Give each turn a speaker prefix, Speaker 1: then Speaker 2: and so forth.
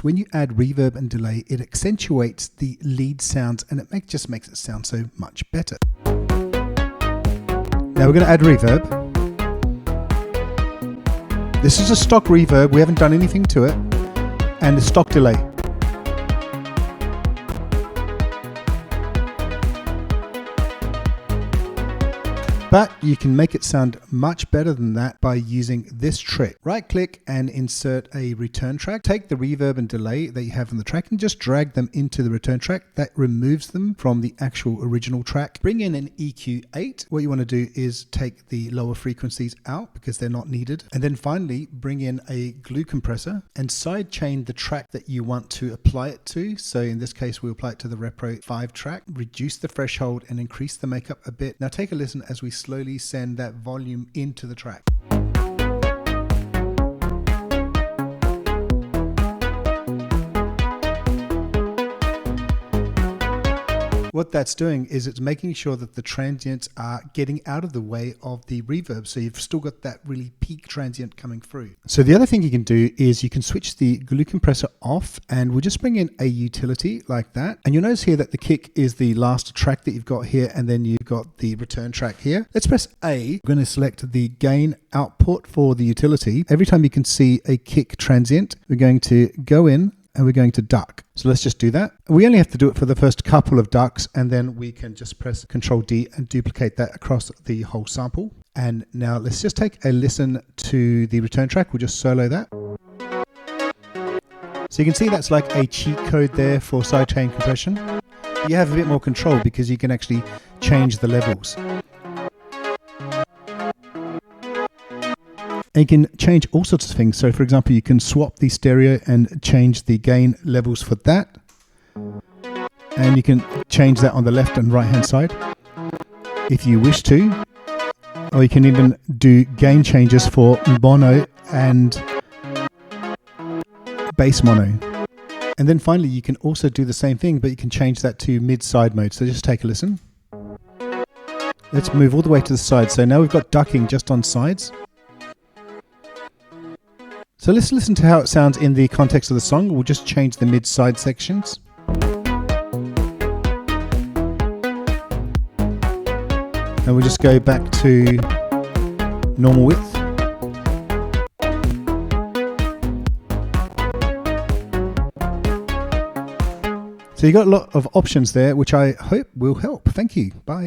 Speaker 1: When you add reverb and delay, it accentuates the lead sounds and it just makes it sound so much better. Now we're going to add reverb. This is a stock reverb, we haven't done anything to it, and a stock delay. But you can make it sound much better than that by using this trick. Right click and insert a return track. Take the reverb and delay that you have on the track and just drag them into the return track. That removes them from the actual original track. Bring in an EQ8. What you want to do is take the lower frequencies out because they're not needed. And then finally bring in a glue compressor and sidechain the track that you want to apply it to. So in this case, we'll apply it to the Repro 5 track. Reduce the threshold and increase the makeup a bit. Now take a listen as we slowly send that volume into the track. What that's doing is it's making sure that the transients are getting out of the way of the reverb, so you've still got that really peak transient coming through. So the other thing you can do is you can switch the glue compressor off, and we'll just bring in a utility like that. And you'll notice here that the kick is the last track that you've got here, and then you've got the return track here. Let's press A. We're going to select the gain output for the utility. Every time you can see a kick transient, we're going to go in and we're going to duck. So let's just do that. We only have to do it for the first couple of ducks, and then we can just press Control D and duplicate that across the whole sample. And now let's just take a listen to the return track. We'll just solo that. So you can see that's like a cheat code there for sidechain compression. You have a bit more control because you can actually change the levels. And you can change all sorts of things. So for example, you can swap the stereo and change the gain levels for that. And you can change that on the left and right hand side if you wish to. Or you can even do gain changes for mono and bass mono. And then finally, you can also do the same thing, but you can change that to mid-side mode. So just take a listen. Let's move all the way to the side. So now we've got ducking just on sides. So let's listen to how it sounds in the context of the song. We'll just change the mid-side sections. And we'll just go back to normal width. So you got a lot of options there, which I hope will help. Thank you. Bye.